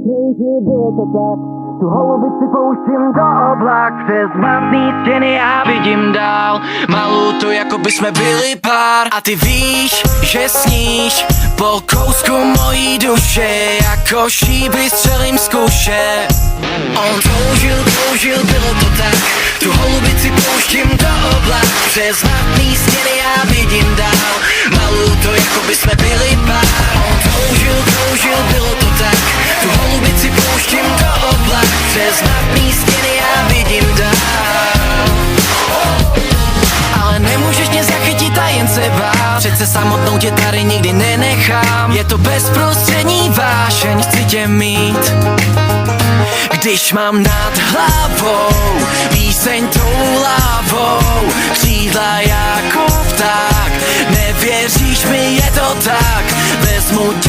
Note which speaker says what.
Speaker 1: kroužil, bylo to tak. Tu holubici pouštím do oblak. Přes matný stěny já vidím dál. Malou to, jako by jsme byli pár. A ty víš, že sníš po kousku mojí duše. Jako šíby střelím z kuše. On toužil, bylo to tak. Tu holubici pouštím do oblak. Přes matný stěny já vidím dál. Malou to, jako by jsme byli pár. On toužil, bylo to tak. Tu holubici pouštím do oblak. Přes matný stěny já vidím dál. Ale nemůžeš mě zachytit a jen se bát. Přece samotnou tě tady nikdy nenechám. Je to bezprostřední vášeň, chci tě mít. Když mám nad hlavou píseň tou lávou, křídla jako pták. Nevěříš mi, je to tak. Vezmu tě